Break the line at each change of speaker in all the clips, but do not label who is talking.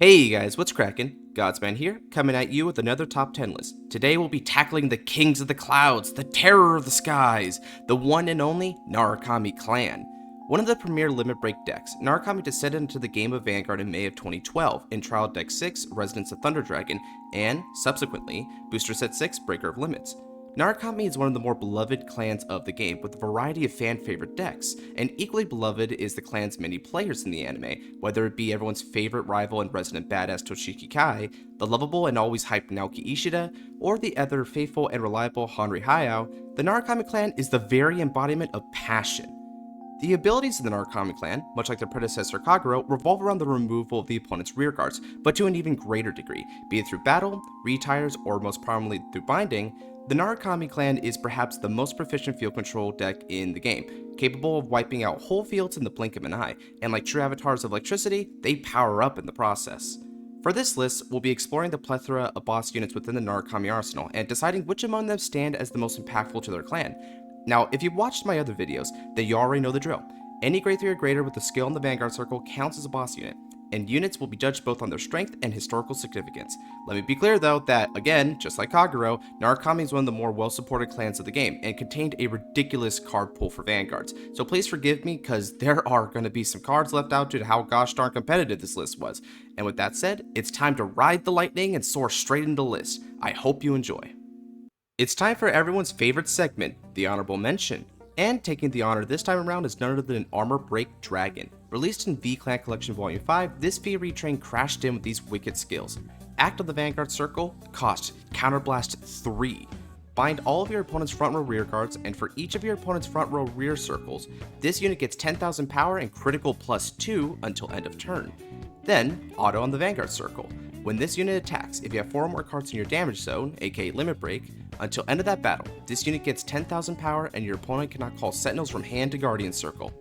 Hey guys, what's crackin'? Godsman here, coming at you with another top 10 list. Today we'll be tackling the kings of the clouds, the terror of the skies, the one and only Narukami clan. One of the premier limit break decks, Narukami descended into the game of Vanguard in May of 2012 in Trial Deck 6, Resonance of Thunder Dragon, and, subsequently, Booster Set 6, Breaker of Limits. Narukami is one of the more beloved clans of the game, with a variety of fan-favorite decks, and equally beloved is the clan's many players in the anime, whether it be everyone's favorite rival and resident badass Toshiki Kai, the lovable and always hyped Naoki Ishida, or the ever faithful and reliable Henri Hayao. The Narukami clan is the very embodiment of passion. The abilities of the Narukami clan, much like their predecessor Kagero, revolve around the removal of the opponent's rearguards, but to an even greater degree, be it through battle, retires, or most prominently through binding. The Narukami clan is perhaps the most proficient field control deck in the game, capable of wiping out whole fields in the blink of an eye, and like true avatars of electricity, they power up in the process. For this list, we'll be exploring the plethora of boss units within the Narukami arsenal, and deciding which among them stand as the most impactful to their clan. Now, if you've watched my other videos, then you already know the drill. Any grade 3 or greater with a skill in the Vanguard circle counts as a boss unit, and units will be judged both on their strength and historical significance. Let me be clear though that, again, just like Kagero, Narukami is one of the more well-supported clans of the game, and contained a ridiculous card pool for Vanguards, so please forgive me cause there are going to be some cards left out due to how gosh darn competitive this list was. And with that said, it's time to ride the lightning and soar straight into the list. I hope you enjoy. It's time for everyone's favorite segment, the honorable mention. And taking the honor this time around is none other than Armor Break Dragon. Released in V-Clan Collection Volume 5, this V retrain crashed in with these wicked skills. Act on the Vanguard Circle, cost Counterblast 3. Bind all of your opponent's front row rear guards, and for each of your opponent's front row rear circles, this unit gets 10,000 power and critical +2 until end of turn. Then, auto on the Vanguard Circle. When this unit attacks, if you have 4 or more cards in your damage zone, aka Limit Break, until end of that battle, this unit gets 10,000 power and your opponent cannot call Sentinels from hand to Guardian Circle.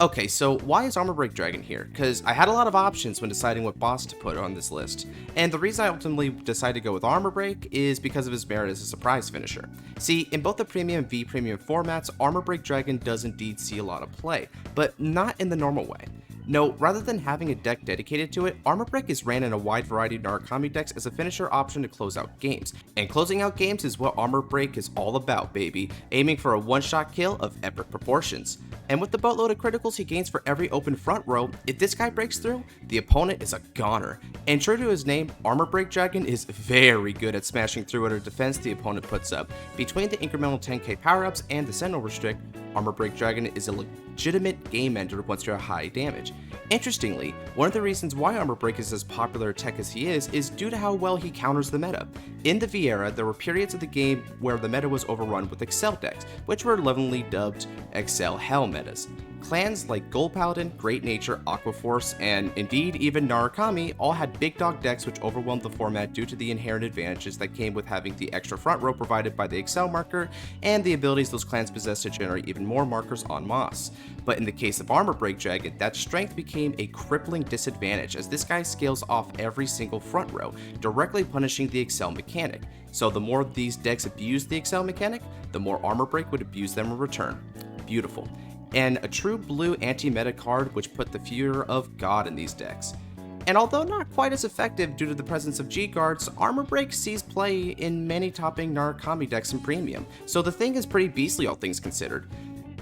Okay, so why is Armor Break Dragon here? Because I had a lot of options when deciding what boss to put on this list, and the reason I ultimately decided to go with Armor Break is because of his merit as a surprise finisher. See, in both the Premium and V-Premium formats, Armor Break Dragon does indeed see a lot of play, but not in the normal way. No, rather than having a deck dedicated to it, Armor Break is ran in a wide variety of Narukami decks as a finisher option to close out games. And closing out games is what Armor Break is all about, baby, aiming for a one-shot kill of epic proportions. And with the boatload of criticals he gains for every open front row, if this guy breaks through, the opponent is a goner. And true to his name, Armor Break Dragon is very good at smashing through whatever defense the opponent puts up. Between the incremental 10k power-ups and the Sentinel Restrict, Armor Break Dragon is a legitimate game ender once you're at high damage. Interestingly, one of the reasons why Armor Break is as popular a tech as he is due to how well he counters the meta. In the V era, there were periods of the game where the meta was overrun with Excel decks, which were lovingly dubbed Excel Hell metas. Clans like Gold Paladin, Great Nature, Aquaforce, and indeed even Narukami all had big dog decks which overwhelmed the format due to the inherent advantages that came with having the extra front row provided by the Excel marker and the abilities those clans possess to generate even more markers en masse. But in the case of Armor Break Dragon, that strength became a crippling disadvantage as this guy scales off every single front row, directly punishing the Excel mechanic. So the more these decks abuse the Excel mechanic, the more Armor Break would abuse them in return. Beautiful. And a true blue anti-meta card which put the fear of God in these decks. And although not quite as effective due to the presence of G-Guards, Armor Break sees play in many topping Narukami decks in Premium, so the thing is pretty beastly all things considered.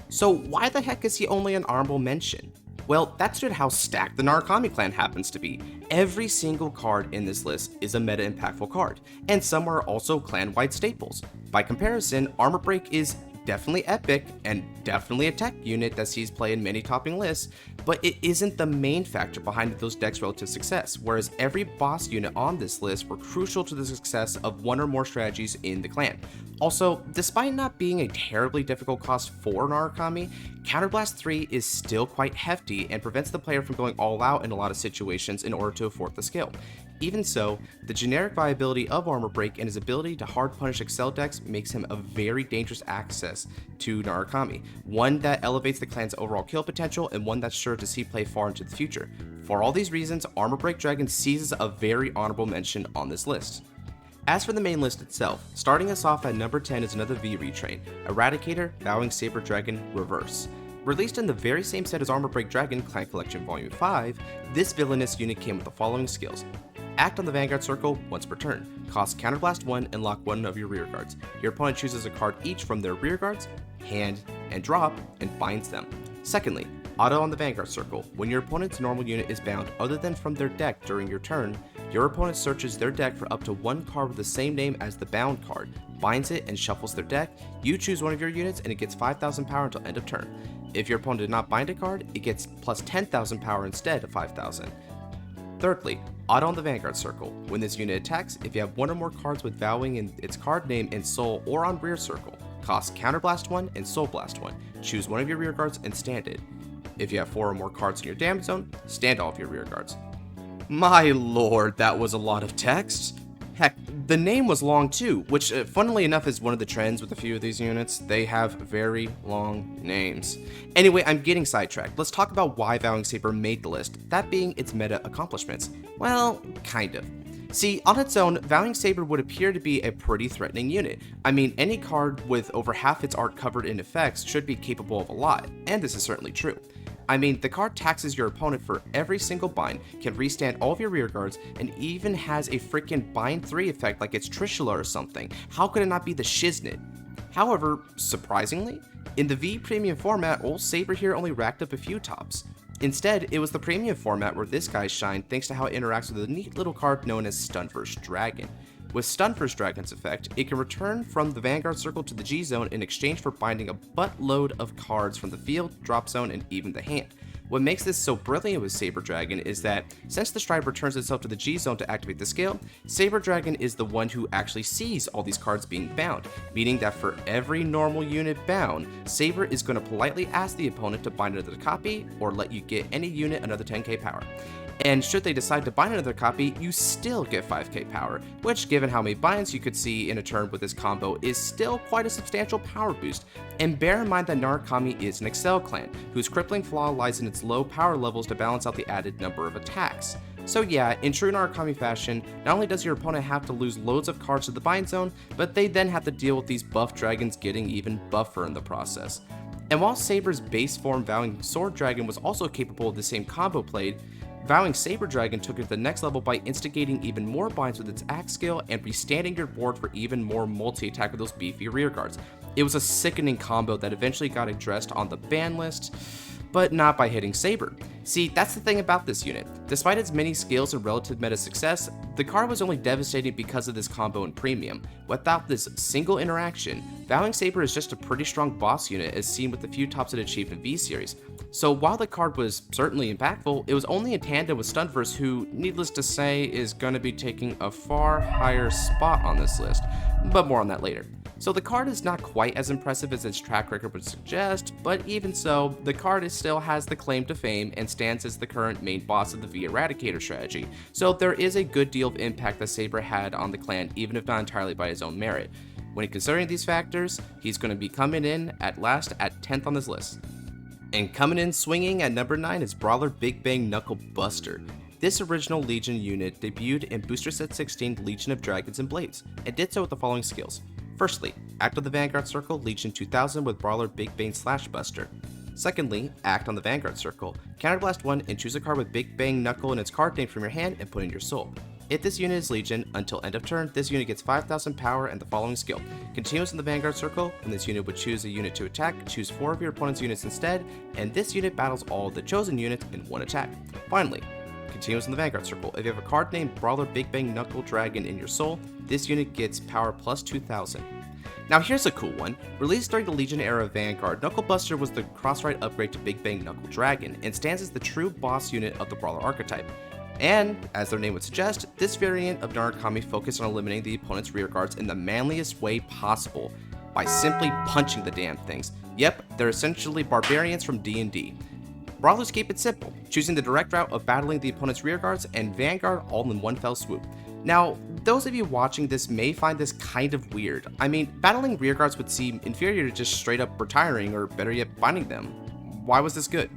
So why the heck is he only an honorable mention? Well, that's due to how stacked the Narukami clan happens to be. Every single card in this list is a meta impactful card, and some are also clan-wide staples. By comparison, Armor Break is definitely epic and definitely a tech unit that sees play in many topping lists, but it isn't the main factor behind those decks' relative success, whereas every boss unit on this list were crucial to the success of one or more strategies in the clan. Also, despite not being a terribly difficult cost for Narukami, Counterblast 3 is still quite hefty and prevents the player from going all out in a lot of situations in order to afford the skill. Even so, the generic viability of Armor Break and his ability to hard punish Excel decks makes him a very dangerous access to Narukami, one that elevates the clan's overall kill potential and one that's sure to see play far into the future. For all these reasons, Armor Break Dragon seizes a very honorable mention on this list. As for the main list itself, starting us off at number 10 is another V retrain, Eradicator, Vowing Saber Dragon, Reverse. Released in the very same set as Armor Break Dragon Clan Collection Volume 5, this villainous unit came with the following skills. Act on the Vanguard circle once per turn, cost Counterblast 1 and lock one of your rearguards. Your opponent chooses a card each from their rearguards, hand, and drop, and binds them. Secondly, auto on the Vanguard circle. When your opponent's normal unit is bound other than from their deck during your turn, your opponent searches their deck for up to one card with the same name as the bound card, binds it, and shuffles their deck. You choose one of your units and it gets 5,000 power until end of turn. If your opponent did not bind a card, it gets plus 10,000 power instead of 5,000. Thirdly, auto on the Vanguard circle. When this unit attacks, if you have one or more cards with Vowing in its card name and soul or on rear circle, cost Counterblast 1 and Soul Blast 1. Choose one of your rearguards and stand it. If you have 4 or more cards in your damage zone, stand all of your rearguards. My lord, that was a lot of text. Heck, the name was long too, which funnily enough is one of the trends with a few of these units. They have very long names. Anyway, I'm getting sidetracked. Let's talk about why Vowing Saber made the list, that being its meta accomplishments. Well, kind of. See, on its own, Vowing Saber would appear to be a pretty threatening unit. I mean, any card with over half its art covered in effects should be capable of a lot, and this is certainly true. I mean, the card taxes your opponent for every single bind, can restand all of your rearguards, and even has a freaking bind 3 effect like it's Trishula or something. How could it not be the shiznit? However, surprisingly, in the V Premium format, old Saber here only racked up a few tops. Instead, it was the Premium format where this guy shined thanks to how it interacts with a neat little card known as Stunverse Dragon. With Stunverse Dragon's effect, it can return from the Vanguard circle to the G zone in exchange for binding a buttload of cards from the field, drop zone, and even the hand. What makes this so brilliant with Saber Dragon is that, since the stride returns itself to the G zone to activate the skill, Saber Dragon is the one who actually sees all these cards being bound, meaning that for every normal unit bound, Saber is going to politely ask the opponent to bind another copy, or let you get any unit another 10k power. And should they decide to bind another copy, you still get 5k power, which given how many binds you could see in a turn with this combo is still quite a substantial power boost. And bear in mind that Narukami is an Excel clan, whose crippling flaw lies in its low power levels to balance out the added number of attacks. So yeah, in true Narukami fashion, not only does your opponent have to lose loads of cards to the bind zone, but they then have to deal with these buff dragons getting even buffer in the process. And while Saber's base form Vowing Sword Dragon was also capable of the same combo played, Vowing Saber Dragon took it to the next level by instigating even more binds with its axe skill and restanding your board for even more multi-attack with those beefy rearguards. It was a sickening combo that eventually got addressed on the ban list, but not by hitting Saber. See, that's the thing about this unit. Despite its many skills and relative meta success, the card was only devastating because of this combo in Premium. Without this single interaction, Vowing Saber is just a pretty strong boss unit as seen with the few tops it achieved in V-Series. So while the card was certainly impactful, it was only in tandem with Stunverse, who, needless to say, is going to be taking a far higher spot on this list, but more on that later. So the card is not quite as impressive as its track record would suggest, but even so, the card still has the claim to fame and stands as the current main boss of the V Eradicator strategy, so there is a good deal of impact that Saber had on the clan, even if not entirely by his own merit. When considering these factors, he's going to be coming in at last at 10th on this list. And coming in swinging at number 9 is Brawler Big Bang Knuckle Buster. This original Legion unit debuted in Booster Set 16 Legion of Dragons and Blades, and did so with the following skills. Firstly, act on the Vanguard circle, Legion 2000 with Brawler Big Bang / Buster. Secondly, act on the Vanguard circle, Counterblast 1 and choose a card with Big Bang Knuckle in its card name from your hand and put in your soul. If this unit is Legion, until end of turn, this unit gets 5,000 power and the following skill. Continuous in the Vanguard circle, when this unit would choose a unit to attack, choose 4 of your opponent's units instead, and this unit battles all of the chosen units in one attack. Finally, continuous in the Vanguard circle, if you have a card named Brawler Big Bang Knuckle Dragon in your soul, this unit gets power plus 2,000. Now here's a cool one. Released during the Legion era of Vanguard, Knuckle Buster was the cross-ride upgrade to Big Bang Knuckle Dragon, and stands as the true boss unit of the Brawler archetype. And, as their name would suggest, this variant of Narukami focused on eliminating the opponent's rearguards in the manliest way possible, by simply punching the damn things. Yep, they're essentially barbarians from D&D. Brawlers keep it simple, choosing the direct route of battling the opponent's rearguards and Vanguard all in one fell swoop. Now, those of you watching this may find this kind of weird. I mean, battling rearguards would seem inferior to just straight up retiring, or better yet, binding them. Why was this good?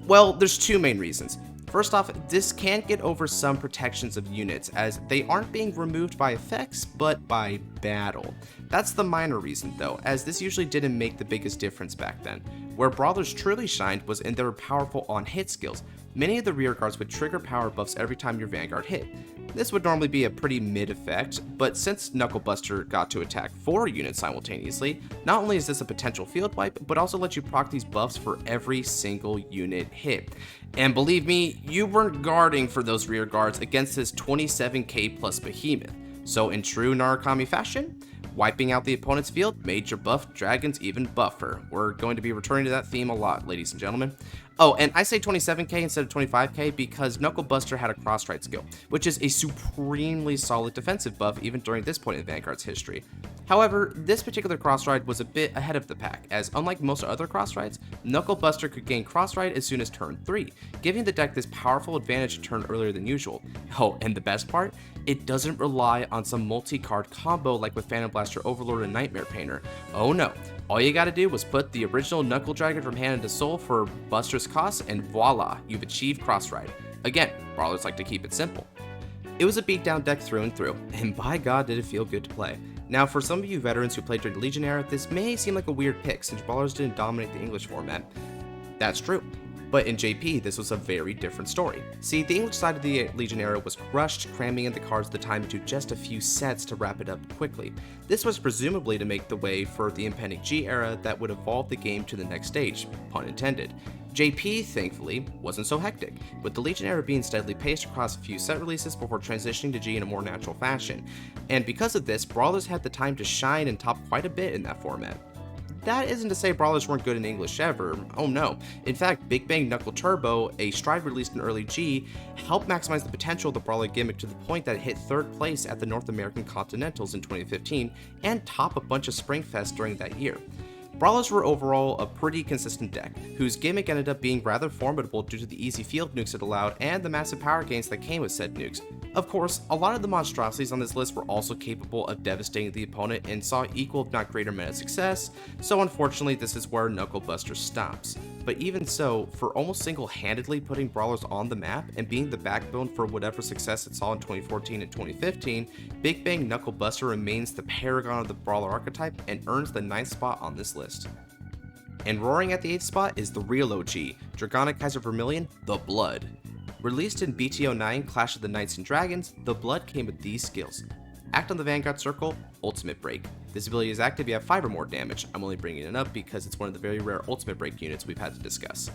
Well, there's two main reasons. First off, this can't get over some protections of units, as they aren't being removed by effects, but by battle. That's the minor reason though, as this usually didn't make the biggest difference back then. Where Brawlers truly shined was in their powerful on-hit skills. Many of the rearguards would trigger power buffs every time your Vanguard hit. This would normally be a pretty mid effect, but since Knuckle Buster got to attack 4 units simultaneously, not only is this a potential field wipe, but also lets you proc these buffs for every single unit hit. And believe me, you weren't guarding for those rearguards against this 27k plus behemoth. So in true Narukami fashion, wiping out the opponent's field made your buffed dragons even buffer. We're going to be returning to that theme a lot, ladies and gentlemen. Oh, and I say 27k instead of 25k because Knuckle Buster had a cross-stride skill, which is a supremely solid defensive buff even during this point in Vanguard's history. However, this particular cross-ride was a bit ahead of the pack, as unlike most other cross-rides, Knuckle Buster could gain cross-ride as soon as turn 3, giving the deck this powerful advantage to turn earlier than usual. Oh, and the best part? It doesn't rely on some multi-card combo like with Phantom Blaster Overlord and Nightmare Painter. Oh no, all you gotta do was put the original Knuckle Dragon from Hand into Soul for Buster's cost, and voila, you've achieved cross-ride. Again, Brawlers like to keep it simple. It was a beatdown deck through and through, and by god did it feel good to play. Now, for some of you veterans who played during the Legion era, this may seem like a weird pick since Brawlers didn't dominate the English format. That's true. But in JP, this was a very different story. See, the English side of the Legion era was crushed, cramming in the cards of the time into just a few sets to wrap it up quickly. This was presumably to make the way for the impending G era that would evolve the game to the next stage, pun intended. JP, thankfully, wasn't so hectic, with the Legion era being steadily paced across a few set releases before transitioning to G in a more natural fashion. And because of this, Brawlers had the time to shine and top quite a bit in that format. That isn't to say Brawlers weren't good in English ever, oh no. In fact, Big Bang Knuckle Turbo, a stride released in early G, helped maximize the potential of the Brawler gimmick to the point that it hit 3rd place at the North American Continentals in 2015, and top a bunch of Springfest during that year. Brawlers were overall a pretty consistent deck, whose gimmick ended up being rather formidable due to the easy field nukes it allowed and the massive power gains that came with said nukes. Of course, a lot of the monstrosities on this list were also capable of devastating the opponent and saw equal if not greater meta success, so unfortunately this is where Knuckle Buster stops. But even so, for almost single-handedly putting Brawlers on the map and being the backbone for whatever success it saw in 2014 and 2015, Big Bang Knuckle Buster remains the paragon of the Brawler archetype and earns the 9th spot on this list. And roaring at the 8th spot is the real OG, Dragonic Kaiser Vermillion, the Blood. Released in BT09 Clash of the Knights and Dragons, the Blood came with these skills. Act on the Vanguard Circle, Ultimate Break. This ability is active if you have 5 or more damage. I'm only bringing it up because it's one of the very rare Ultimate Break units we've had to discuss.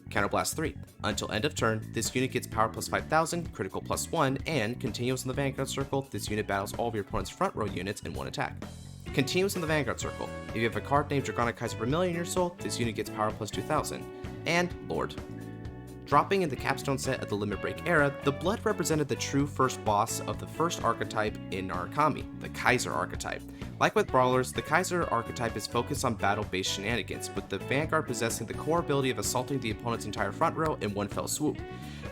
Counterblast 3. Until end of turn, this unit gets power plus 5000, critical plus 1, and continuous in the Vanguard Circle, this unit battles all of your opponent's front row units in one attack. Continuous in the Vanguard Circle. If you have a card named Dragonic Kaiser Vermillion in your soul, this unit gets power plus 2000. And Lord. Dropping in the capstone set of the Limit Break era, the Blood represented the true first boss of the first archetype in Narukami, the Kaiser archetype. Like with Brawlers, the Kaiser archetype is focused on battle-based shenanigans, with the Vanguard possessing the core ability of assaulting the opponent's entire front row in one fell swoop.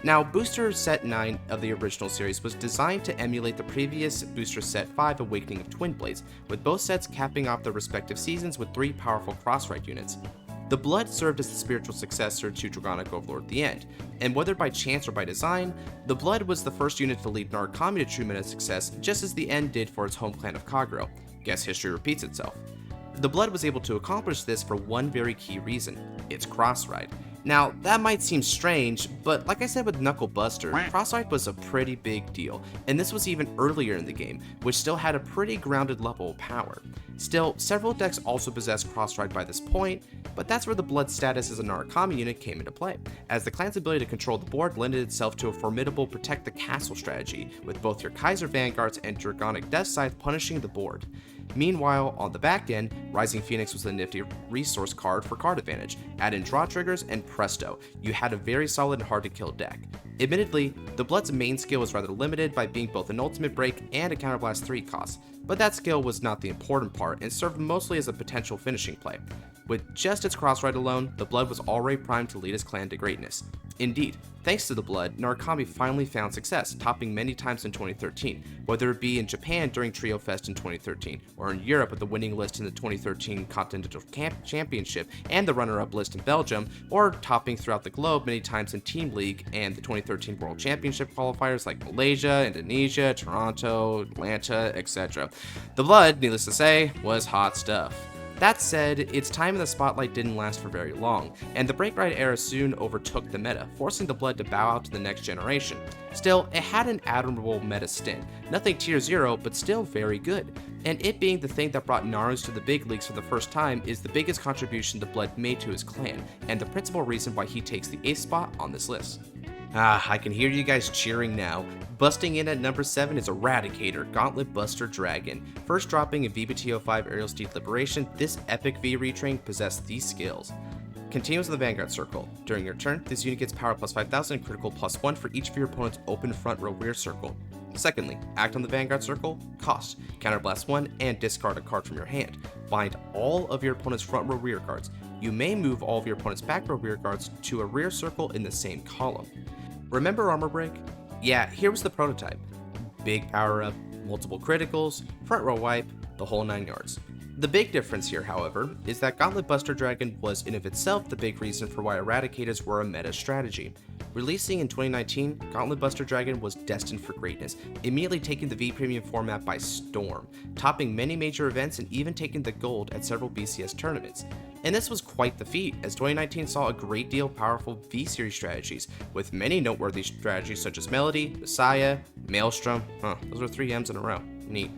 Now, Booster Set 9 of the original series was designed to emulate the previous Booster Set 5 Awakening of Twin Blades, with both sets capping off their respective seasons with 3 powerful cross-ride units. The Blood served as the spiritual successor to Dragonic Overlord at the end, and whether by chance or by design, the Blood was the first unit to lead Narukami to true meta success just as the end did for its home clan of Kagero. Guess history repeats itself. The Blood was able to accomplish this for one very key reason, its cross-ride. Now, that might seem strange, but like I said with Knuckle Buster, cross-ride was a pretty big deal, and this was even earlier in the game, which still had a pretty grounded level of power. Still, several decks also possessed cross-ride by this point, but that's where the Blood status as a Narukami unit came into play, as the clan's ability to control the board lended itself to a formidable protect the castle strategy, with both your Kaiser Vanguards and Dragonic Death Scythe punishing the board. Meanwhile, on the back end, Rising Phoenix was a nifty resource card for card advantage. Add in draw triggers and presto, you had a very solid and hard to kill deck. Admittedly, the Blood's main skill was rather limited by being both an ultimate break and a counterblast 3 cost, but that skill was not the important part and served mostly as a potential finishing play. With just its cross-ride alone, the Blood was already primed to lead his clan to greatness. Indeed, thanks to the Blood, Narukami finally found success, topping many times in 2013, whether it be in Japan during Trio Fest in 2013, or in Europe with the winning list in the 2013 Continental Championship and the runner-up list in Belgium, or topping throughout the globe many times in Team League and the 2013 World Championship qualifiers like Malaysia, Indonesia, Toronto, Atlanta, etc. The Blood, needless to say, was hot stuff. That said, its time in the spotlight didn't last for very long, and the Break Ride era soon overtook the meta, forcing the Blood to bow out to the next generation. Still, it had an admirable meta stint, nothing tier 0, but still very good, and it being the thing that brought Narus to the big leagues for the first time is the biggest contribution the Blood made to his clan, and the principal reason why he takes the 8th spot on this list. I can hear you guys cheering now. Busting in at number 7 is Eradicator, Gauntlet Buster Dragon. First dropping in VBTO5 Aerial Steed Liberation, this epic V retrain possessed these skills. Continues with the Vanguard circle. During your turn, this unit gets power plus 5000 and critical plus 1 for each of your opponent's open front row rear circle. Secondly, act on the Vanguard circle, cost, counterblast 1, and discard a card from your hand. Bind all of your opponent's front row rear cards. You may move all of your opponent's back row rear cards to a rear circle in the same column. Remember Armor Break? Yeah, here was the prototype. Big power up, multiple criticals, front row wipe, the whole 9 yards. The big difference here, however, is that Gauntlet Buster Dragon was in of itself the big reason for why Eradicators were a meta strategy. Releasing in 2019, Gauntlet Buster Dragon was destined for greatness, immediately taking the V Premium format by storm, topping many major events and even taking the gold at several BCS tournaments. And this was quite the feat, as 2019 saw a great deal of powerful V-Series strategies, with many noteworthy strategies such as Melody, Messiah, Maelstrom, those were 3 M's in a row, neat.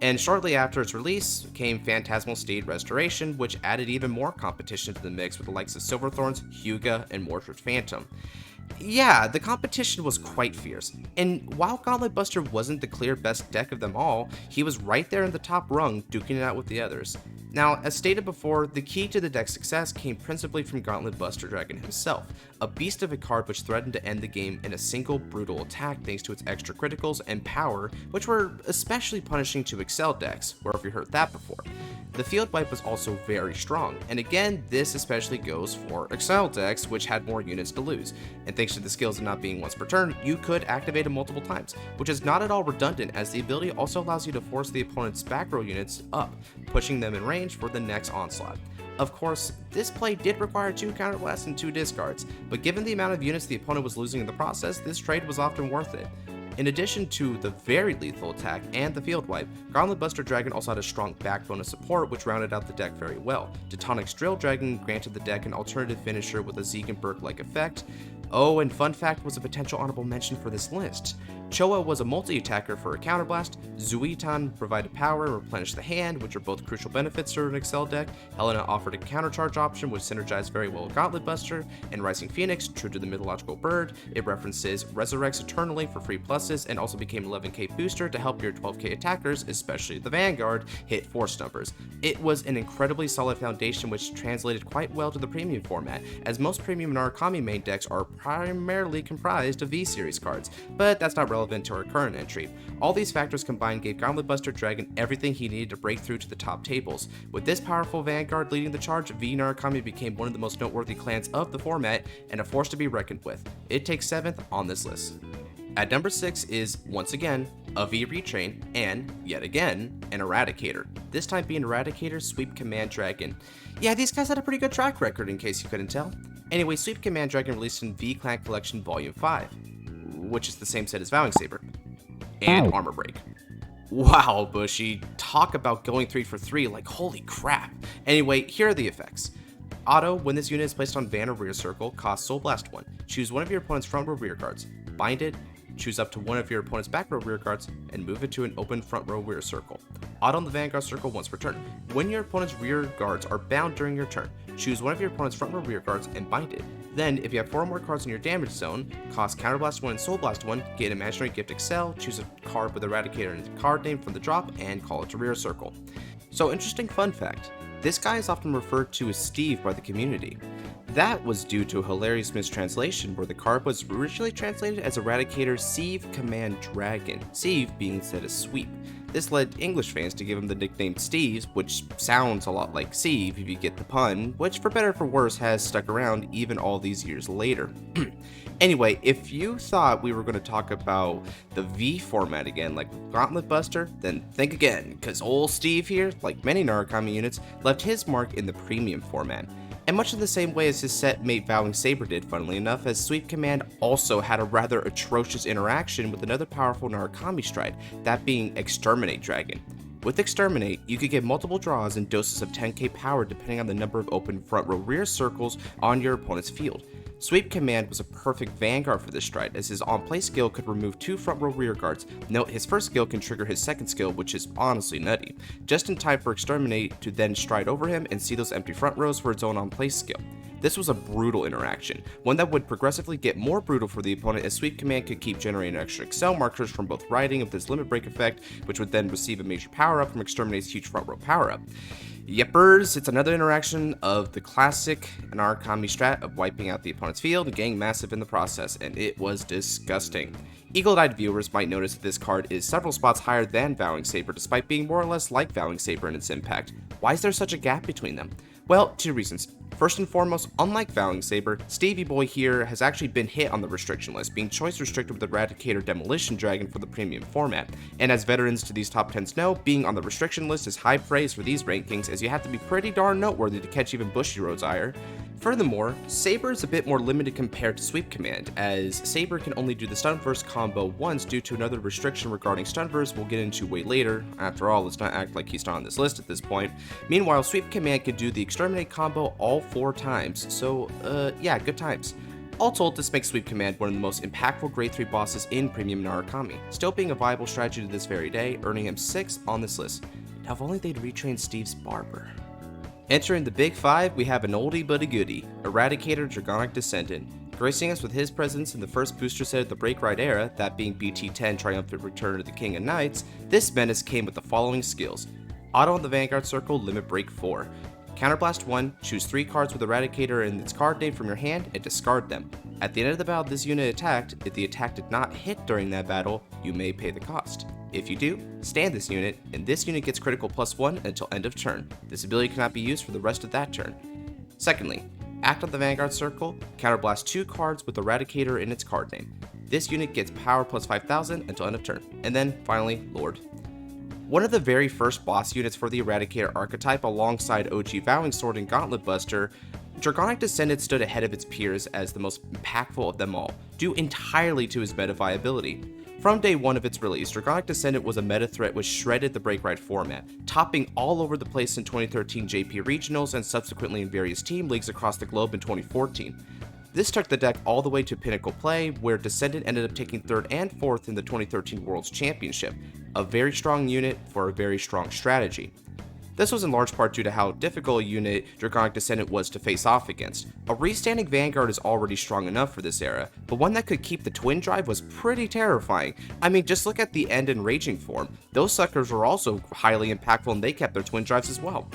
And shortly after its release came Phantasmal Steed Restoration, which added even more competition to the mix with the likes of Silverthorns, Hyuga, and Mordred Phantom. Yeah, the competition was quite fierce, and while Gauntlet Buster wasn't the clear best deck of them all, he was right there in the top rung, duking it out with the others. Now, as stated before, the key to the deck's success came principally from Gauntlet Buster Dragon himself, a beast of a card which threatened to end the game in a single brutal attack thanks to its extra criticals and power, which were especially punishing to Excel decks, where have you heard that before? The field wipe was also very strong, and again, this especially goes for Excel decks, which had more units to lose, and thanks to the skills of not being once per turn, you could activate it multiple times, which is not at all redundant as the ability also allows you to force the opponent's back row units up, pushing them in range for the next onslaught. Of course, this play did require 2 counterblasts and 2 discards, but given the amount of units the opponent was losing in the process, this trade was often worth it. In addition to the very lethal attack and the field wipe, Gauntlet Buster Dragon also had a strong backbone of support which rounded out the deck very well. Teutonic's Drill Dragon granted the deck an alternative finisher with a Ziegenberg-like effect. Oh, and fun fact was a potential honorable mention for this list. Choa was a multi-attacker for a counterblast, Zuitan provided power and replenished the hand, which are both crucial benefits for an Excel deck, Helena offered a countercharge option which synergized very well with Gauntlet Buster, and Rising Phoenix, true to the mythological bird, it references Resurrects Eternally for free pluses and also became 11k booster to help your 12k attackers, especially the Vanguard, hit force numbers. It was an incredibly solid foundation which translated quite well to the premium format, as most premium Narukami main decks are primarily comprised of V-Series cards, but that's not relevant to our current entry. All these factors combined gave Gauntlet Buster Dragon everything he needed to break through to the top tables. With this powerful Vanguard leading the charge, V Narukami became one of the most noteworthy clans of the format and a force to be reckoned with. It takes 7th on this list. At number 6 is, once again, a V retrain, and, yet again, an Eradicator. This time being Eradicator Sweep Command Dragon. Yeah, these guys had a pretty good track record in case you couldn't tell. Anyway, Sweep Command Dragon released in V Clan Collection Volume 5, which is the same set as Vowing Saber, and Armor Break. Wow, Bushy, talk about going 3 for 3, like holy crap. Anyway, here are the effects. Auto, when this unit is placed on Van or rear circle, costs Soul Blast 1. Choose one of your opponent's front row rear cards, bind it, choose up to one of your opponent's back row rear cards, and move it to an open front row rear circle. Auto on the Vanguard circle once per turn. When your opponent's rear guards are bound during your turn, choose one of your opponent's front row rear cards and bind it. Then, if you have 4 more cards in your damage zone, cost Counterblast 1 and Soul Blast 1, get an Imaginary Gift Excel, choose a card with Eradicator in its card name from the drop, and call it to rear circle. So, interesting fun fact. This guy is often referred to as Steve by the community. That was due to a hilarious mistranslation where the card was originally translated as Eradicator Sieve Command Dragon, Sieve being instead of Sweep. This led English fans to give him the nickname Steves, which sounds a lot like Sieve if you get the pun, which for better or for worse has stuck around even all these years later. Anyway, if you thought we were going to talk about the V format again like Gauntlet Buster, then think again, because old Steve here, like many Narukami units, left his mark in the premium format. And much in the same way as his set mate Vowing Saber did, funnily enough, as Sweep Command also had a rather atrocious interaction with another powerful Narukami stride, that being Exterminate Dragon. With Exterminate, you could get multiple draws in doses of 10k power depending on the number of open front row rear circles on your opponent's field. Sweep Command was a perfect Vanguard for this stride, as his on-play skill could remove 2 front row rear guards. Note, his first skill can trigger his second skill, which is honestly nutty, just in time for Exterminate to then stride over him and see those empty front rows for its own on-play skill. This was a brutal interaction, one that would progressively get more brutal for the opponent as Sweep Command could keep generating extra excel markers from both riding of this limit break effect, which would then receive a major power up from Exterminate's huge front row power up. Yepers, it's another interaction of the classic Narukami strat of wiping out the opponent's field and getting massive in the process, and it was disgusting. Eagle-eyed viewers might notice that this card is several spots higher than Vowing Saber, despite being more or less like Vowing Saber in its impact. Why is there such a gap between them? Well, 2 reasons. First and foremost, unlike Vowing Saber, Stevie Boy here has actually been hit on the restriction list, being choice restricted with Eradicator Demolition Dragon for the premium format. And as veterans to these top 10s know, being on the restriction list is high praise for these rankings, as you have to be pretty darn noteworthy to catch even Bushiroad's ire. Furthermore, Saber is a bit more limited compared to Sweep Command, as Saber can only do the Stunverse combo once due to another restriction regarding Stunverse we'll get into way later. After all, let's not act like he's not on this list at this point. Meanwhile, Sweep Command can do the Exterminate combo all 4 times, so yeah, good times. All told, this makes Sweep Command one of the most impactful grade 3 bosses in Premium Narukami, still being a viable strategy to this very day, earning him 6 on this list. Now if only they'd retrain Steve's barber. Entering the Big 5, we have an oldie but a goodie, Eradicator Dragonic Descendant. Gracing us with his presence in the first booster set of the Break Ride era, that being BT10 Triumphant Return of the King of Knights, this menace came with the following skills. Auto on the Vanguard Circle, Limit Break 4. Counterblast 1, choose 3 cards with Eradicator in its card name from your hand and discard them. At the end of the battle this unit attacked, if the attack did not hit during that battle, you may pay the cost. If you do, stand this unit, and this unit gets critical +1 until end of turn. This ability cannot be used for the rest of that turn. Secondly, act on the Vanguard Circle, counterblast 2 cards with Eradicator in its card name. This unit gets power +5000 until end of turn. And then, finally, Lord. One of the very first boss units for the Eradicator archetype alongside OG Vowing Sword and Gauntlet Buster, Dragonic Descendant stood ahead of its peers as the most impactful of them all, due entirely to his meta viability. From day 1 of its release, Dragonic Descendant was a meta threat which shredded the Break Ride format, topping all over the place in 2013 JP Regionals and subsequently in various team leagues across the globe in 2014. This took the deck all the way to Pinnacle play, where Descendant ended up taking 3rd and 4th in the 2013 Worlds Championship, a very strong unit for a very strong strategy. This was in large part due to how difficult a unit Dragonic Descendant was to face off against. A restanding Vanguard is already strong enough for this era, but one that could keep the twin drive was pretty terrifying. I mean, just look at the End and Raging form. Those suckers were also highly impactful and they kept their twin drives as well.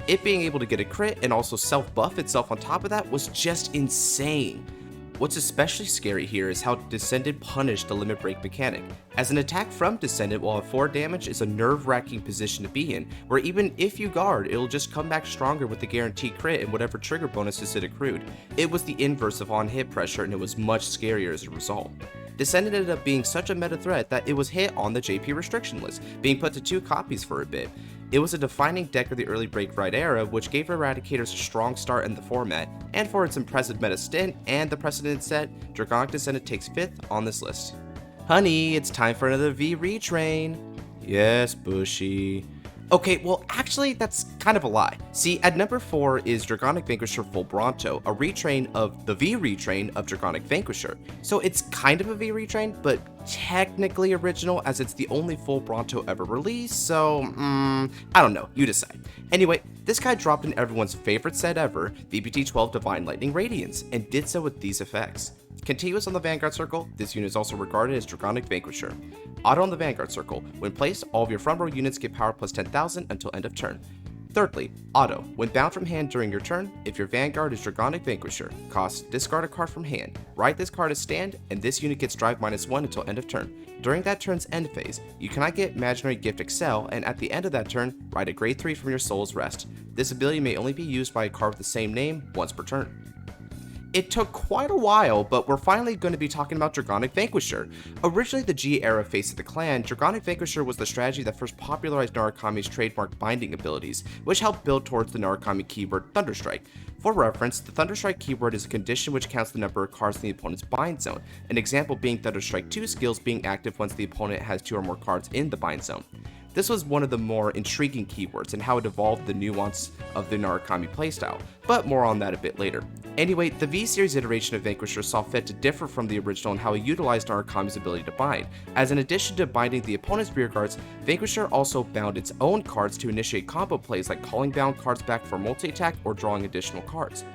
It being able to get a crit and also self-buff itself on top of that was just insane. What's especially scary here is how Descendant punished the limit break mechanic, as an attack from Descendant while at 4 damage is a nerve-wracking position to be in, where even if you guard, it'll just come back stronger with the guaranteed crit and whatever trigger bonuses it accrued. It was the inverse of on-hit pressure and it was much scarier as a result. Descendant ended up being such a meta threat that it was hit on the JP restriction list, being put to 2 copies for a bit. It was a defining deck of the early Break Ride era, which gave Eradicators a strong start in the format, and for its impressive meta stint and the precedent set, Dragonic Descendant takes 5th on this list. Honey, it's time for another V retrain. Yes, Bushy. Okay, well actually that's kind of a lie. See, at number 4 is Dragonic Vanquisher Full Bronto, a retrain of the V retrain of Dragonic Vanquisher. So it's kind of a V retrain, but technically original as it's the only full Bronto ever released, so I don't know, you decide. Anyway, this guy dropped in everyone's favorite set ever, VBT-12 Divine Lightning Radiance, and did so with these effects. Continuous on the Vanguard Circle, this unit is also regarded as Dragonic Vanquisher. Auto on the Vanguard Circle, when placed, all of your front row units get power plus 10,000 until end of turn. Thirdly, Auto, when bound from hand during your turn, if your Vanguard is Dragonic Vanquisher, cost discard a card from hand, write this card as stand, and this unit gets drive -1 until end of turn. During that turn's end phase, you cannot get Imaginary Gift Excel, and at the end of that turn, write a grade 3 from your Soul's Rest. This ability may only be used by a card with the same name once per turn. It took quite a while, but we're finally going to be talking about Dragonic Vanquisher. Originally the G era face of the clan, Dragonic Vanquisher was the strategy that first popularized Narukami's trademark binding abilities, which helped build towards the Narukami keyword Thunderstrike. For reference, the Thunderstrike keyword is a condition which counts the number of cards in the opponent's bind zone, an example being Thunderstrike 2 skills being active once the opponent has 2 or more cards in the bind zone. This was one of the more intriguing keywords and how it evolved the nuance of the Narukami playstyle, but more on that a bit later. Anyway, the V-Series iteration of Vanquisher saw fit to differ from the original in how it utilized Narukami's ability to bind, as in addition to binding the opponent's rearguards, Vanquisher also bound its own cards to initiate combo plays like calling bound cards back for multi-attack or drawing additional cards.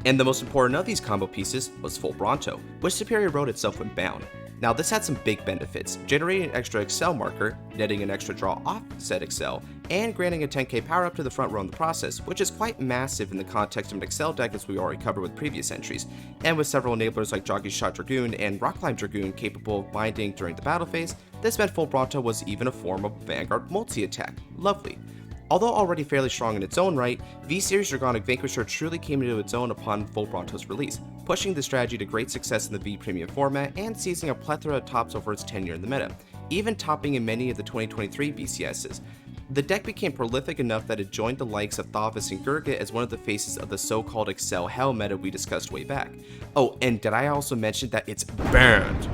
And the most important of these combo pieces was Full Bronto, which Superior wrote itself when bound. Now this had some big benefits, generating an extra Excel marker, netting an extra draw off said Excel, and granting a 10k power up to the front row in the process, which is quite massive in the context of an Excel deck as we already covered with previous entries, and with several enablers like Jockey Shot Dragoon and Rock Climb Dragoon capable of binding during the battle phase. This meant Full Bronto was even a form of Vanguard multi-attack. Lovely. Although already fairly strong in its own right, V-Series Dragonic Vanquisher truly came into its own upon Full Bronto's release, pushing the strategy to great success in the V Premium format and seizing a plethora of tops over its tenure in the meta, even topping in many of the 2023 VCSs. The deck became prolific enough that it joined the likes of Thavas and Gurgit as one of the faces of the so-called Excel Hell meta we discussed way back. Oh, and did I also mention that it's banned?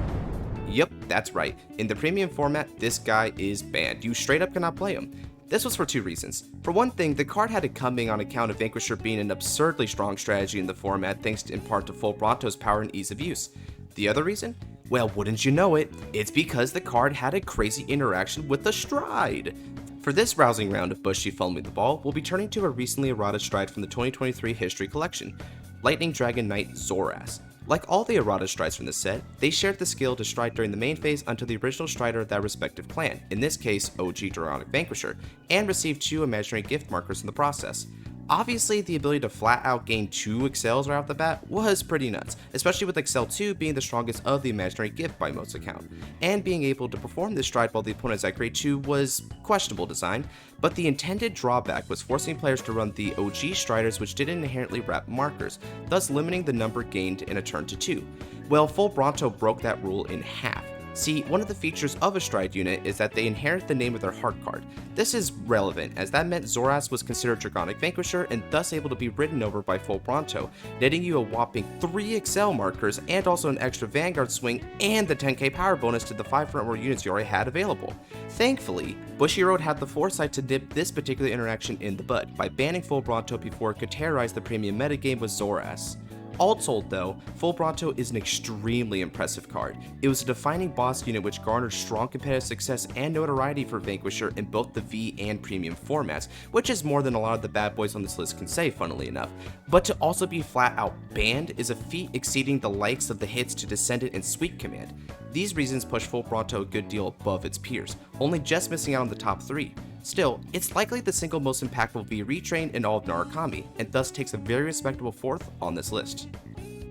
Yep, that's right. In the Premium format, this guy is banned. You straight up cannot play him. This was for two reasons. For one thing, the card had it coming on account of Vanquisher being an absurdly strong strategy in the format thanks in part to Full Bronto's power and ease of use. The other reason? Well, wouldn't you know it, it's because the card had a crazy interaction with the Stride. For this rousing round of Bushy following the ball, we'll be turning to a recently errata Stride from the 2023 History Collection, Lightning Dragon Knight Zoras. Like all the errata strides from this set, they shared the skill to stride during the main phase until the original strider of that respective clan, in this case OG Dragonic Vanquisher, and received 2 imaginary gift markers in the process. Obviously, the ability to flat out gain 2 Excels right off the bat was pretty nuts, especially with Excel 2 being the strongest of the imaginary gift by most account, and being able to perform this stride while the opponent's at grade 2 was questionable design, but the intended drawback was forcing players to run the OG striders which didn't inherently wrap markers, thus limiting the number gained in a turn to 2. Well, Full Bronto broke that rule in half. See, one of the features of a Stride unit is that they inherit the name of their heart card. This is relevant, as that meant Zoras was considered Dragonic Vanquisher and thus able to be ridden over by Full Bronto, netting you a whopping 3 Excel markers and also an extra Vanguard swing and the 10k power bonus to the 5 front row units you already had available. Thankfully, Bushiroad had the foresight to nip this particular interaction in the bud by banning Full Bronto before it could terrorize the premium metagame with Zoras. All told though, Full Bronto is an extremely impressive card. It was a defining boss unit which garnered strong competitive success and notoriety for Vanquisher in both the V and Premium formats, which is more than a lot of the bad boys on this list can say, funnily enough. But to also be flat out banned is a feat exceeding the likes of the hits to Descendant and Sweep Command. These reasons push Full Bronto a good deal above its peers, only just missing out on the top 3. Still, it's likely the single most impactful V retrain in all of Narukami, and thus takes a very respectable 4th on this list.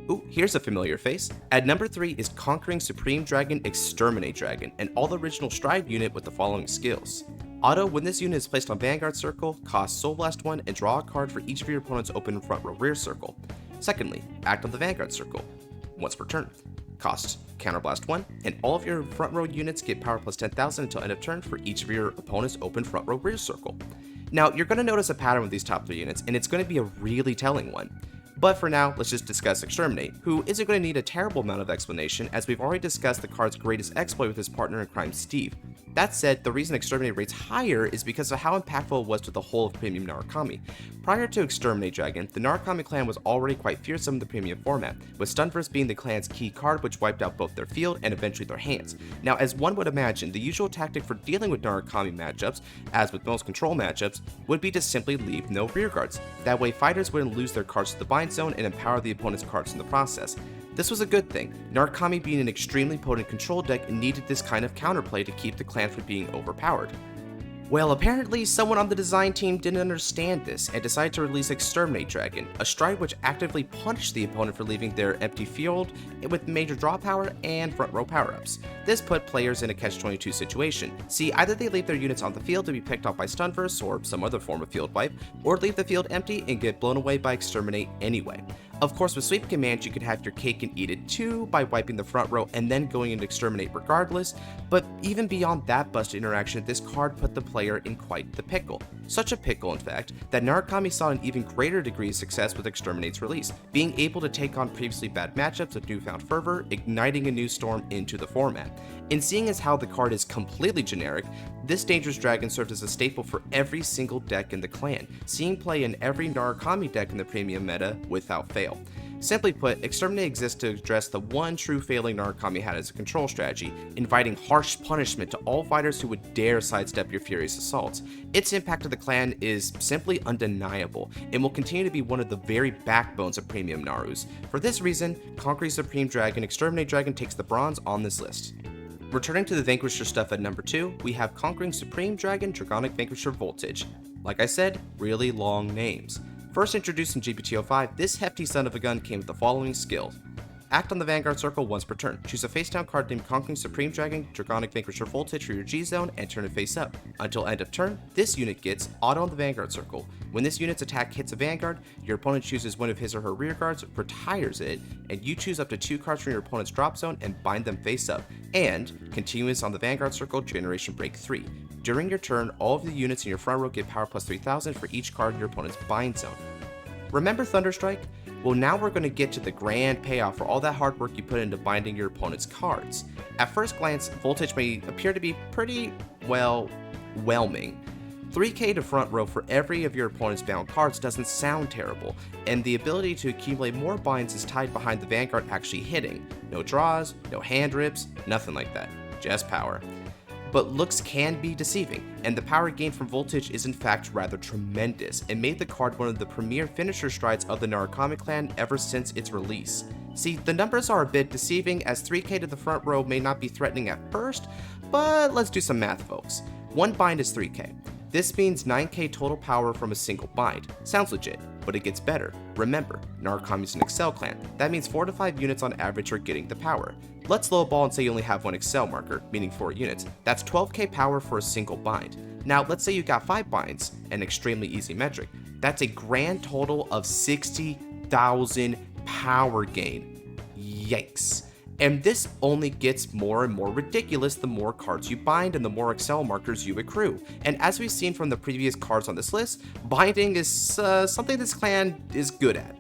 Ooh, here's a familiar face. At number 3 is Conquering Supreme Dragon Exterminate Dragon, an all-original Stride unit with the following skills. Auto, when this unit is placed on Vanguard Circle, cost Soul Blast 1 and draw a card for each of your opponent's open front row rear circle. Secondly, act on the Vanguard Circle, once per turn. Cost Counterblast 1, and all of your front row units get power plus 10,000 until end of turn for each of your opponent's open front row rear circle. Now, you're going to notice a pattern with these top 3 units, and it's going to be a really telling one. But for now, let's just discuss Exterminate, who isn't going to need a terrible amount of explanation as we've already discussed the card's greatest exploit with his partner in crime, Steve. That said, the reason Exterminate rates higher is because of how impactful it was to the whole of Premium Narukami. Prior to Exterminate Dragon, the Narukami clan was already quite fearsome in the Premium format, with Stunverse being the clan's key card which wiped out both their field and eventually their hands. Now, as one would imagine, the usual tactic for dealing with Narukami matchups, as with most control matchups, would be to simply leave no rearguards. That way fighters wouldn't lose their cards to the bind zone and empower the opponent's cards in the process. This was a good thing. Narukami being an extremely potent control deck needed this kind of counterplay to keep the clan from being overpowered. Well, apparently someone on the design team didn't understand this and decided to release Exterminate Dragon, a stride which actively punished the opponent for leaving their empty field with major draw power and front row power-ups. This put players in a catch-22 situation. See, either they leave their units on the field to be picked off by Stunverse or some other form of field wipe, or leave the field empty and get blown away by Exterminate anyway. Of course, with Sweep Command, you could have your cake and eat it too by wiping the front row and then going into Exterminate regardless, but even beyond that busted interaction, this card put the player in quite the pickle. Such a pickle, in fact, that Narukami saw an even greater degree of success with Exterminate's release, being able to take on previously bad matchups with newfound fervor, igniting a new storm into the format. And seeing as how the card is completely generic, this dangerous dragon served as a staple for every single deck in the clan, seeing play in every Narukami deck in the premium meta without fail. Simply put, Exterminate exists to address the one true failing Narukami had as a control strategy, inviting harsh punishment to all fighters who would dare sidestep your furious assaults. Its impact to the clan is simply undeniable, and will continue to be one of the very backbones of premium Narus. For this reason, Conquering Supreme Dragon Exterminate Dragon takes the bronze on this list. Returning to the Vanquisher stuff at number 2, we have Conquering Supreme Dragon Dragonic Vanquisher Voltage. Like I said, really long names. First introduced in GPT-05, this hefty son of a gun came with the following skills. Act on the Vanguard circle once per turn. Choose a face-down card named Conquering Supreme Dragon Dragonic Vanquisher Voltage for your G-Zone and turn it face up. Until end of turn, this unit gets auto on the Vanguard circle. When this unit's attack hits a Vanguard, your opponent chooses one of his or her rear guards, retires it, and you choose up to 2 cards from your opponent's drop zone and bind them face up. And, continuous on the Vanguard circle, Generation Break 3. During your turn, all of the units in your front row get power plus 3000 for each card in your opponent's bind zone. Remember Thunderstrike? Well, now we're going to get to the grand payoff for all that hard work you put into binding your opponent's cards. At first glance, Voltage may appear to be pretty, well, whelming. 3k to front row for every of your opponent's bound cards doesn't sound terrible, and the ability to accumulate more binds is tied behind the Vanguard actually hitting. No draws, no hand rips, nothing like that, just power. But looks can be deceiving, and the power gained from Voltage is in fact rather tremendous, and made the card one of the premier finisher strides of the Narukami clan ever since its release. See, the numbers are a bit deceiving, as 3k to the front row may not be threatening at first, but let's do some math, folks. One bind is 3k. This means 9k total power from a single bind. Sounds legit, but it gets better. Remember, Narukami's an Excel clan. That means 4 to 5 units on average are getting the power. Let's lowball and say you only have one Excel marker, meaning 4 units. That's 12k power for a single bind. Now, let's say you got 5 binds, an extremely easy metric. That's a grand total of 60,000 power gain. Yikes. And this only gets more and more ridiculous the more cards you bind and the more Excel markers you accrue. And as we've seen from the previous cards on this list, binding is something this clan is good at.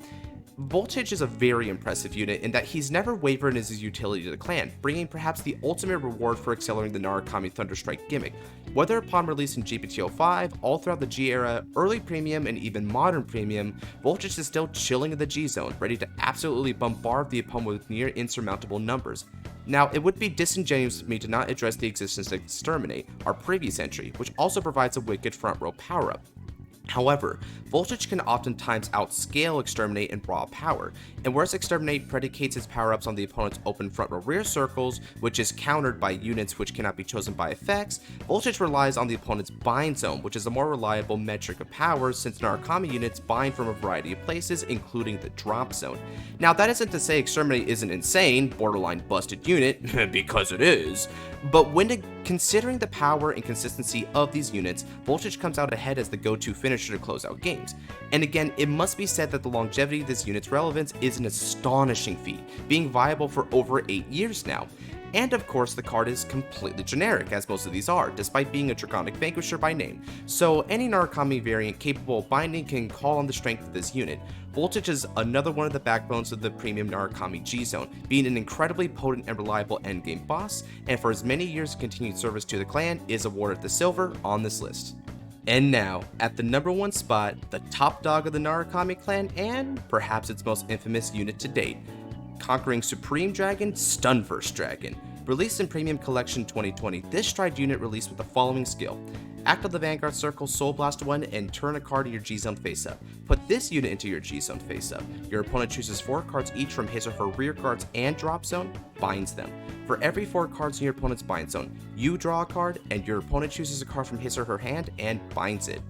Voltage is a very impressive unit in that he's never wavered in his utility to the clan, bringing perhaps the ultimate reward for accelerating the Narukami Thunderstrike gimmick. Whether upon release in GPT-05, all throughout the G era, early premium, and even modern premium, Voltage is still chilling in the G zone, ready to absolutely bombard the opponent with near insurmountable numbers. Now, it would be disingenuous of me to not address the existence of Exterminate, our previous entry, which also provides a wicked front row power-up. However, Voltage can oftentimes outscale Exterminate in raw power, and whereas Exterminate predicates its power-ups on the opponent's open front row rear circles, which is countered by units which cannot be chosen by effects, Voltage relies on the opponent's bind zone, which is a more reliable metric of power since Narukami units bind from a variety of places, including the drop zone. Now, that isn't to say Exterminate isn't insane, borderline busted unit, because it is, but when considering the power and consistency of these units, Voltage comes out ahead as the go-to finisher to close out games. And again, it must be said that the longevity of this unit's relevance is an astonishing feat, being viable for over 8 years now. And of course, the card is completely generic, as most of these are, despite being a Dragonic Vanquisher by name, so any Narukami variant capable of binding can call on the strength of this unit. Voltage is another one of the backbones of the premium Narukami G-Zone, being an incredibly potent and reliable endgame boss, and for his many years of continued service to the clan, is awarded the silver on this list. And now, at the number 1 spot, the top dog of the Narukami clan, and perhaps its most infamous unit to date, Conquering Supreme Dragon Stunverse Dragon. Released in Premium Collection 2020, this stride unit released with the following skill. Act on the Vanguard circle, Soul Blast 1, and turn a card in your G-Zone face up. Put this unit into your G-Zone face up. Your opponent chooses 4 cards each from his or her rear guards and drop zone, binds them. For every 4 cards in your opponent's bind zone, you draw a card, and your opponent chooses a card from his or her hand and binds it.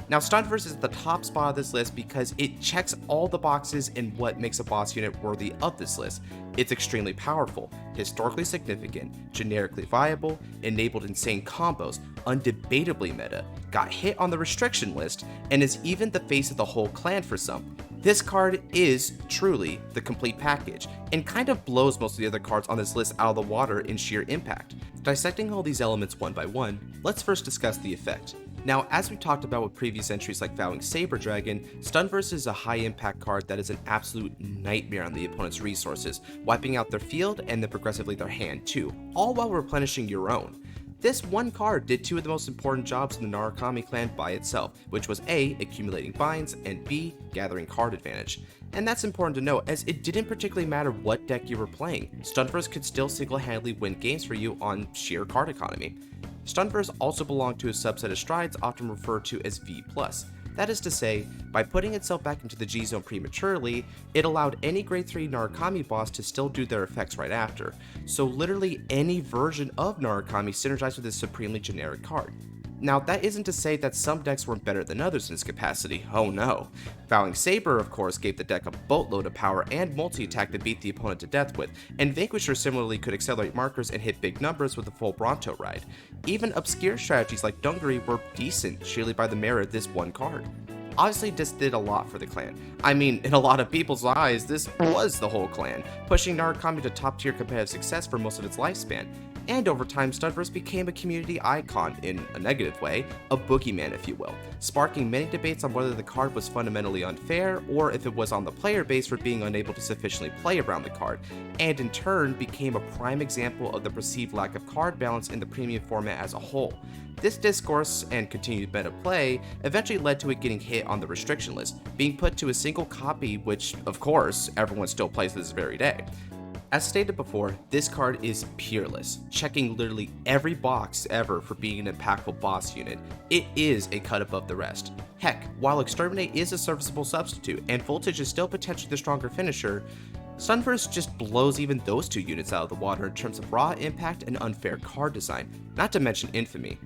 Now, Stunverse is at the top spot of this list because it checks all the boxes in what makes a boss unit worthy of this list. It's extremely powerful, historically significant, generically viable, enabled insane combos, undebatably meta, got hit on the restriction list, and is even the face of the whole clan for some. This card is truly the complete package, and kind of blows most of the other cards on this list out of the water in sheer impact. Dissecting all these elements one by one, let's first discuss the effect. Now, as we talked about with previous entries like Vowing Saber Dragon, Stunverse is a high impact card that is an absolute nightmare on the opponent's resources, wiping out their field and then progressively their hand too, all while replenishing your own. This one card did two of the most important jobs in the Narukami clan by itself, which was A, accumulating binds, and B, gathering card advantage. And that's important to note, as it didn't particularly matter what deck you were playing, Stunverse could still single-handedly win games for you on sheer card economy. Stunverse also belonged to a subset of strides often referred to as V+. That is to say, by putting itself back into the G-Zone prematurely, it allowed any grade 3 Narukami boss to still do their effects right after, so literally any version of Narukami synergized with this supremely generic card. Now, that isn't to say that some decks weren't better than others in this capacity, oh no. Vowing Saber, of course, gave the deck a boatload of power and multi-attack to beat the opponent to death with, and Vanquisher similarly could accelerate markers and hit big numbers with a full Bronto ride. Even obscure strategies like Dungaree were decent, sheerly by the merit of this one card. Obviously, this did a lot for the clan. I mean, in a lot of people's eyes, this was the whole clan, pushing Narukami to top-tier competitive success for most of its lifespan. And over time, Stunverse became a community icon, in a negative way, a boogeyman if you will, sparking many debates on whether the card was fundamentally unfair, or if it was on the player base for being unable to sufficiently play around the card, and in turn became a prime example of the perceived lack of card balance in the premium format as a whole. This discourse, and continued meta play, eventually led to it getting hit on the restriction list, being put to a single copy which, of course, everyone still plays to this very day. As stated before, this card is peerless, checking literally every box ever for being an impactful boss unit. It is a cut above the rest. Heck, while Exterminate is a serviceable substitute and Voltage is still potentially the stronger finisher, Stunverse just blows even those two units out of the water in terms of raw impact and unfair card design, not to mention infamy.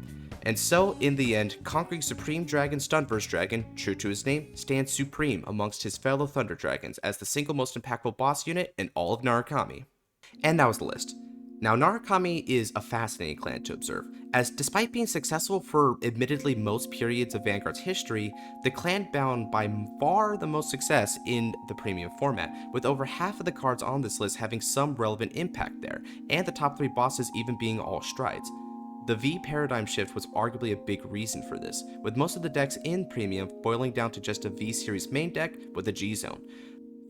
And so, in the end, conquering Supreme Dragon Stunverse Dragon, true to his name, stands supreme amongst his fellow Thunder Dragons as the single most impactful boss unit in all of Narukami. And that was the list. Now, Narukami is a fascinating clan to observe, as despite being successful for admittedly most periods of Vanguard's history, the clan bound by far the most success in the premium format, with over half of the cards on this list having some relevant impact there, and the top 3 bosses even being all strides. The V paradigm shift was arguably a big reason for this, with most of the decks in Premium boiling down to just a V series main deck with a G zone.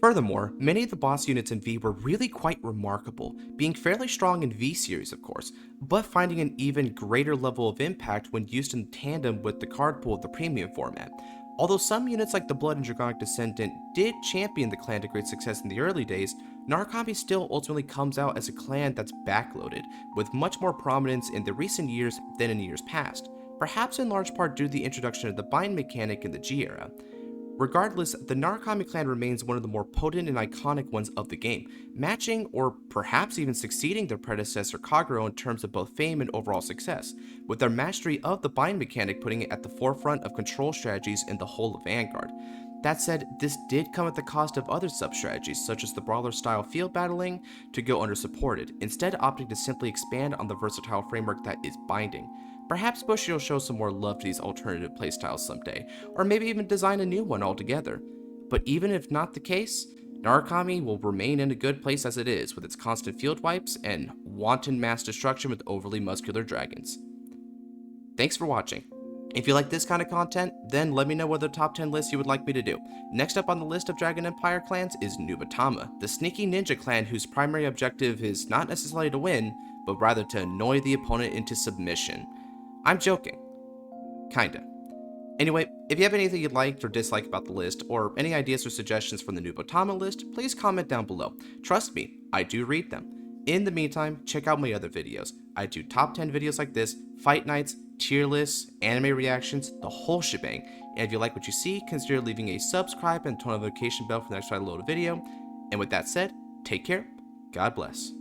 Furthermore, many of the boss units in V were really quite remarkable, being fairly strong in V series of course, but finding an even greater level of impact when used in tandem with the card pool of the Premium format. Although some units like the Blood and Dragonic Descendant did champion the clan to great success in the early days, Narukami still ultimately comes out as a clan that's backloaded, with much more prominence in the recent years than in years past, perhaps in large part due to the introduction of the bind mechanic in the G era. Regardless, the Narukami clan remains one of the more potent and iconic ones of the game, matching or perhaps even succeeding their predecessor Kagero in terms of both fame and overall success, with their mastery of the bind mechanic putting it at the forefront of control strategies in the whole of Vanguard. That said, this did come at the cost of other sub-strategies, such as the Brawler style field battling, to go undersupported, instead opting to simply expand on the versatile framework that is binding. Perhaps Bushi will show some more love to these alternative playstyles someday, or maybe even design a new one altogether. But even if not the case, Narukami will remain in a good place as it is, with its constant field wipes and wanton mass destruction with overly muscular dragons. Thanks for watching. If you like this kind of content, then let me know what other top 10 lists you would like me to do. Next up on the list of Dragon Empire clans is Nubatama, the sneaky ninja clan whose primary objective is not necessarily to win, but rather to annoy the opponent into submission. I'm joking. Kinda. Anyway, if you have anything you'd like or dislike about the list, or any ideas or suggestions from the Nubatama list, please comment down below. Trust me, I do read them. In the meantime, check out my other videos. I do top 10 videos like this, fight nights, tier lists, anime reactions, the whole shebang. And if you like what you see, consider leaving a subscribe and turn on the notification bell for the next time I load a video. And with that said, take care, God bless.